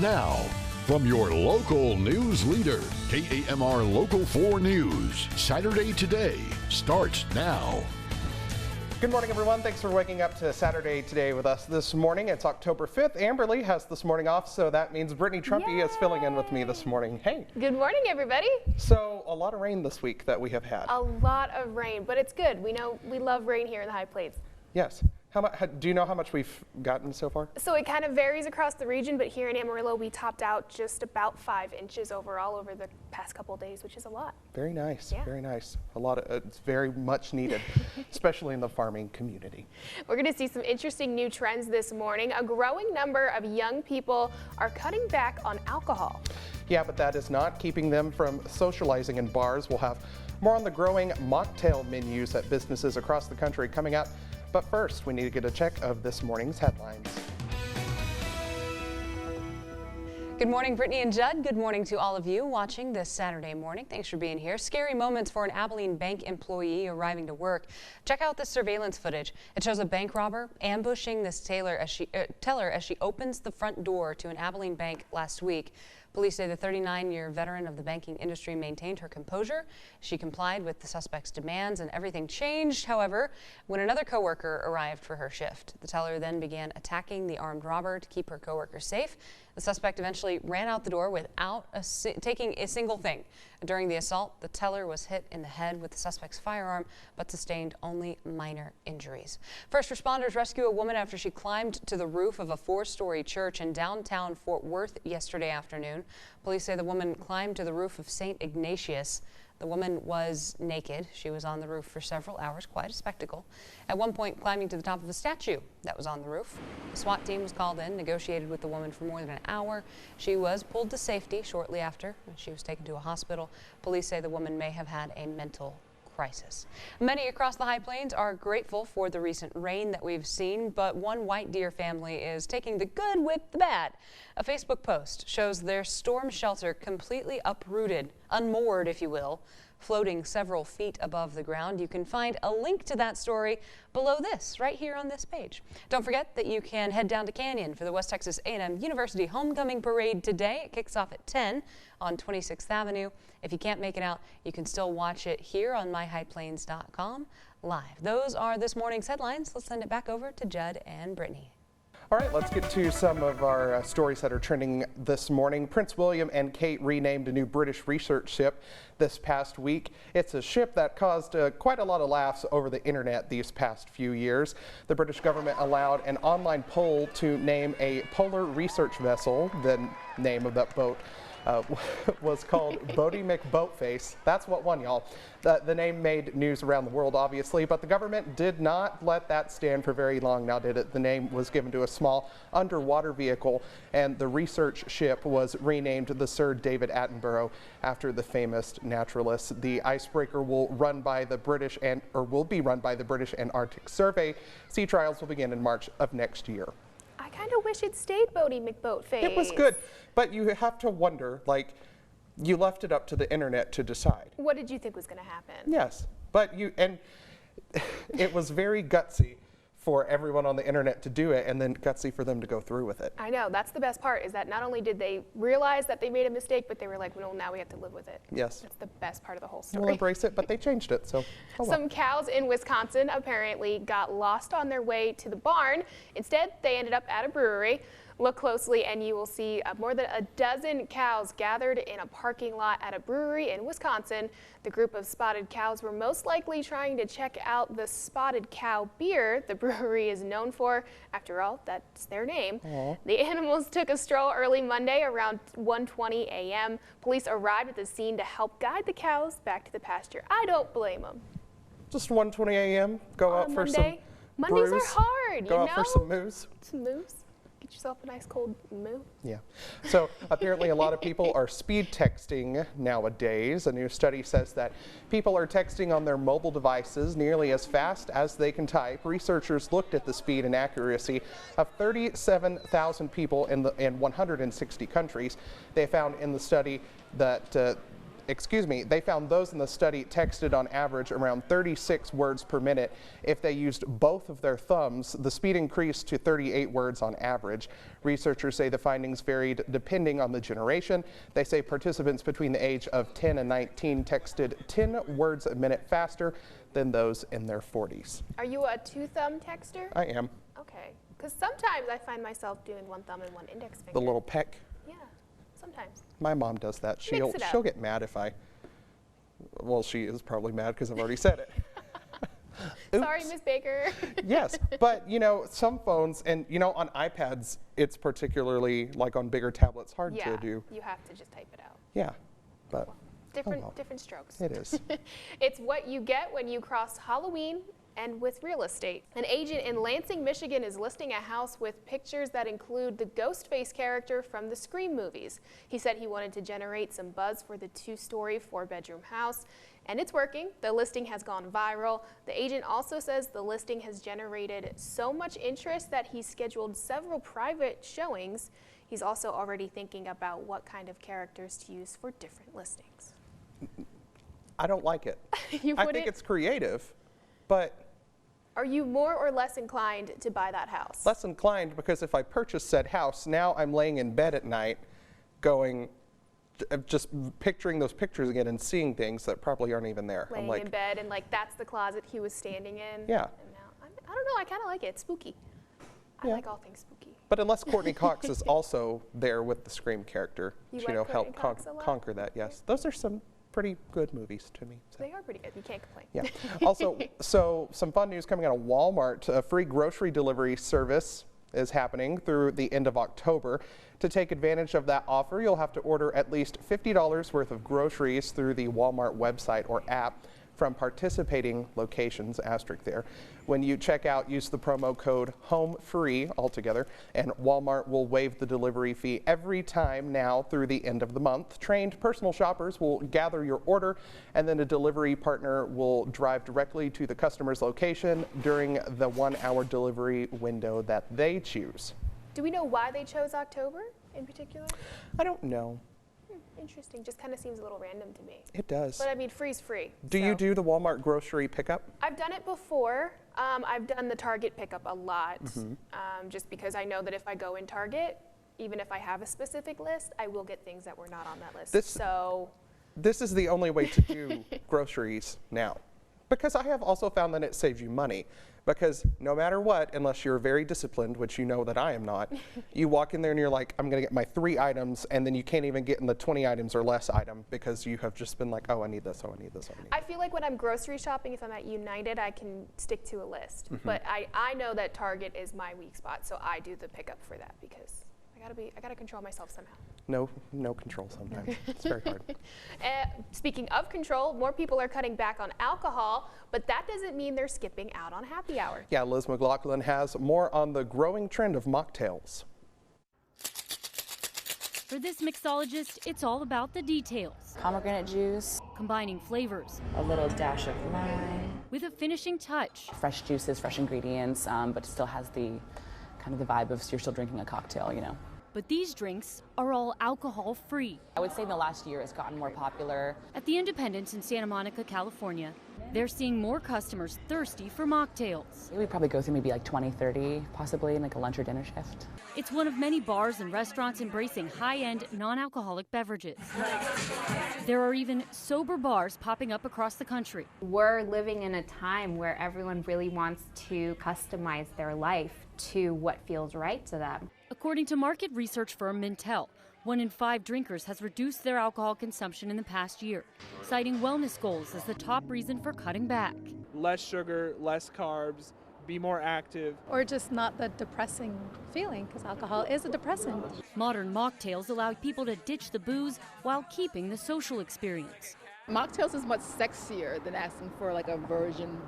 Now, from your local news leader, KAMR Local 4 News, Saturday Today starts now. Good morning, everyone. Thanks for waking up to Saturday Today with us this morning. It's October 5th. Amberly has this morning off, so that means Britney Trumpy is filling in with me this morning. Hey. Good morning, everybody. So, a lot of rain this week that we have had. A lot of rain, but it's good. We know we love rain here in the High Plains. Yes. Do you know how much we've gotten so far? So it kind of varies across the region, but here in Amarillo, we topped out just about 5 inches overall over the past couple of days, which is a lot. Very nice. Yeah. Very nice. It's very much needed, especially in the farming community. We're going to see some interesting new trends this morning. A growing number of young people are cutting back on alcohol. Yeah, but that is not keeping them from socializing in bars. We'll have more on the growing mocktail menus at businesses across the country coming up. But first, we need to get a check of this morning's headlines. Good morning, Brittany and Judd. Good morning to all of you watching this Saturday morning. Thanks for being here. Scary moments for an Abilene bank employee arriving to work. Check out this surveillance footage. It shows a bank robber ambushing this teller as she opens the front door to an Abilene bank last week. Police say the 39-year veteran of the banking industry maintained her composure. She complied with the suspect's demands and everything changed, however, when another coworker arrived for her shift. The teller then began attacking the armed robber to keep her coworker safe. The suspect eventually ran out the door without taking a single thing. During the assault, the teller was hit in the head with the suspect's firearm, but sustained only minor injuries. First responders rescue a woman after she climbed to the roof of a 4-story church in downtown Fort Worth yesterday afternoon. Police say the woman climbed to the roof of St. Ignatius. The woman was naked. She was on the roof for several hours, quite a spectacle. At one point, climbing to the top of a statue that was on the roof. The SWAT team was called in, negotiated with the woman for more than an hour. She was pulled to safety shortly after. She was taken to a hospital. Police say the woman may have had a mental crisis. Many across the High Plains are grateful for the recent rain that we've seen, but one White Deer family is taking the good with the bad. A Facebook post shows their storm shelter completely uprooted, unmoored if you will, floating several feet above the ground. You can find a link to that story below this, right here on this page. Don't forget that you can head down to Canyon for the West Texas A&M University Homecoming Parade today. It kicks off at 10 on 26th Avenue. If you can't make it out, you can still watch it here on myhighplains.com live. Those are this morning's headlines. Let's send it back over to Judd and Brittany. All right, let's get to some of our stories that are trending this morning. Prince William and Kate renamed a new British research ship this past week. It's a ship that caused quite a lot of laughs over the internet these past few years. The British government allowed an online poll to name a polar research vessel. The name of that boat was called Boaty McBoatface. That's what won, y'all. The name made news around the world, obviously, but the government did not let that stand for very long, now did it? The name was given to a small underwater vehicle, and the research ship was renamed the Sir David Attenborough after the famous naturalist. The icebreaker will be run by the British Antarctic Survey. Sea trials will begin in March of next year. I kind of wish it stayed Boaty McBoatface. It was good, but you have to wonder, like, you left it up to the internet to decide. What did you think was going to happen? Yes, but it was very gutsy for everyone on the internet to do it, and then gutsy for them to go through with it. I know, that's the best part, is that not only did they realize that they made a mistake, but they were like, well, now we have to live with it. Yes. That's the best part of the whole story. We'll embrace it, but they changed it, so oh well. Some cows in Wisconsin apparently got lost on their way to the barn. Instead, they ended up at a brewery. Look closely and you will see more than a dozen cows gathered in a parking lot at a brewery in Wisconsin. The group of spotted cows were most likely trying to check out the Spotted Cow beer the brewery is known for. After all, that's their name. Aww. The animals took a stroll early Monday around 1:20 a.m. Police arrived at the scene to help guide the cows back to the pasture. I don't blame them. Just 1:20 a.m. Go out for some Mondays brews. are hard, Go out for some moose. Some moose. Get yourself a nice cold moo. Yeah. So apparently a lot of people are speed texting nowadays. A new study says that people are texting on their mobile devices nearly as fast as they can type. Researchers looked at the speed and accuracy of 37,000 people in 160 countries. They found in the study that they found those in the study texted on average around 36 words per minute. If they used both of their thumbs, the speed increased to 38 words on average. Researchers say the findings varied depending on the generation. They say participants between the age of 10 and 19 texted 10 words a minute faster than those in their 40s. Are you a two-thumb texter? I am. Okay, because sometimes I find myself doing one thumb and one index finger. The little peck. Yeah, sometimes. My mom does that. Mix it up. She'll get mad if I, well, she is probably mad because I've already said it. Sorry, Miss Baker. Yes, but you know, some phones and you know, on iPads, it's particularly like on bigger tablets hard to do. You have to just type it out. Yeah, but Different strokes. it is. It's what you get when you cross Halloween and with real estate. An agent in Lansing, Michigan is listing a house with pictures that include the Ghostface character from the Scream movies. He said he wanted to generate some buzz for the 2-story, 4-bedroom house, and it's working. The listing has gone viral. The agent also says the listing has generated so much interest that he's scheduled several private showings. He's also already thinking about what kind of characters to use for different listings. I don't like it. You I think it's creative, but are you more or less inclined to buy that house? less inclined because if I purchase said house, now I'm laying in bed at night going, just picturing those pictures again and seeing things that probably aren't even there. Laying I'm like, in bed and like that's the closet he was standing in. Yeah. And now, I don't know, I kind of like it. It's spooky. I Yeah. like all things spooky. But unless Courtney Cox is also there with the Scream character, You to like help Courtney Cox a lot? conquer that. Yes, those are some pretty good movies to me. So. They are pretty good. You can't complain. Yeah. Also, so some fun news coming out of Walmart. A free grocery delivery service is happening through the end of October. To take advantage of that offer, you'll have to order at least $50 worth of groceries through the Walmart website or app from participating locations, asterisk there. When you check out, use the promo code HOMEFREE altogether, and Walmart will waive the delivery fee every time now through the end of the month. Trained personal shoppers will gather your order, and then a delivery partner will drive directly to the customer's location during the 1-hour delivery window that they choose. Do we know why they chose October in particular? I don't know. Interesting. Just kind of seems a little random to me. It does. But I mean, free's free. Do you do the Walmart grocery pickup? I've done it before. I've done the Target pickup a lot, just because I know that if I go in Target, even if I have a specific list, I will get things that were not on that list. This is the only way to do groceries now, because I have also found that it saves you money. Because no matter what, unless you're very disciplined, which you know that I am not, you walk in there and you're like, I'm going to get my 3 items, and then you can't even get in the 20 items or less item because you have just been like, oh, I need this, oh, I need this, oh, I need I feel like when I'm grocery shopping, if I'm at United, I can stick to a list. But I know that Target is my weak spot, so I do the pickup for that because I gotta control myself somehow. No control sometimes. It's very hard. Speaking of control, more people are cutting back on alcohol, but that doesn't mean they're skipping out on happy hour. Yeah, Liz McLaughlin has more on the growing trend of mocktails. For this mixologist, it's all about the details. Pomegranate juice, Combining flavors a little dash of lime, with a finishing touch. fresh juices, fresh ingredients, but still has the kind of the vibe of you're still drinking a cocktail, you know. But these drinks are all alcohol-free. I would say in the last year it's gotten more popular. At the Independence in Santa Monica, California, they're seeing more customers thirsty for mocktails. We probably go through maybe like 20, 30, possibly in like a lunch or dinner shift. It's one of many bars and restaurants embracing high-end, non-alcoholic beverages. There are even sober bars popping up across the country. We're living in a time where everyone really wants to customize their life to what feels right to them. According to market research firm Mintel, 1 in 5 drinkers has reduced their alcohol consumption in the past year, citing wellness goals as the top reason for cutting back. Less sugar, less carbs, be more active. Or just not the depressing feeling, because alcohol is a depressant. Modern mocktails allow people to ditch the booze while keeping the social experience. Mocktails is much sexier than asking for like a version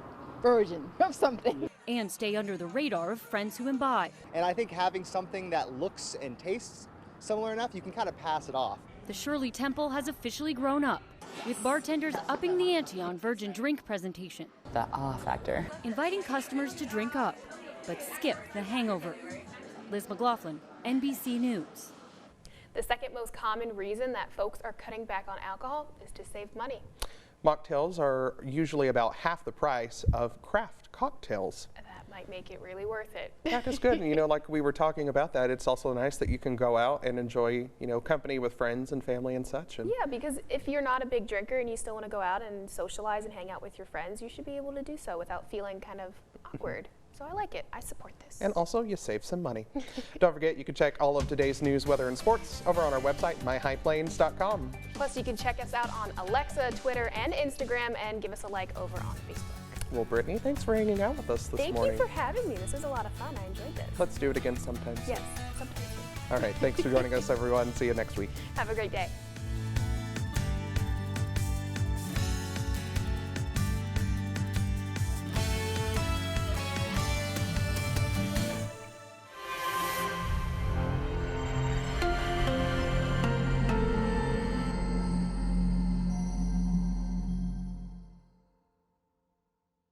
of something. And stay under the radar of friends who imbibe. And I think having something that looks and tastes similar enough, you can kind of pass it off. The Shirley Temple has officially grown up, with bartenders upping the ante on virgin drink presentation. The awe factor. Inviting customers to drink up, but skip the hangover. Liz McLaughlin, NBC News. The second most common reason that folks are cutting back on alcohol is to save money. Mocktails are usually about half the price of craft cocktails. That might make it really worth it. That is good. And, you know, like we were talking about that, it's also nice that you can go out and enjoy, you know, company with friends and family and such. And yeah, because if you're not a big drinker and you still want to go out and socialize and hang out with your friends, you should be able to do so without feeling kind of awkward. So I like it. I support this. And also, you save some money. Don't forget, you can check all of today's news, weather, and sports over on our website, myhighplains.com. Plus, you can check us out on Alexa, Twitter, and Instagram, and give us a like over on Facebook. Well, Brittany, thanks for hanging out with us this morning. Thank you for having me. This was a lot of fun. I enjoyed this. Let's do it again sometime. Yes, sometime soon. All right. Thanks for joining us, everyone. See you next week. Have a great day.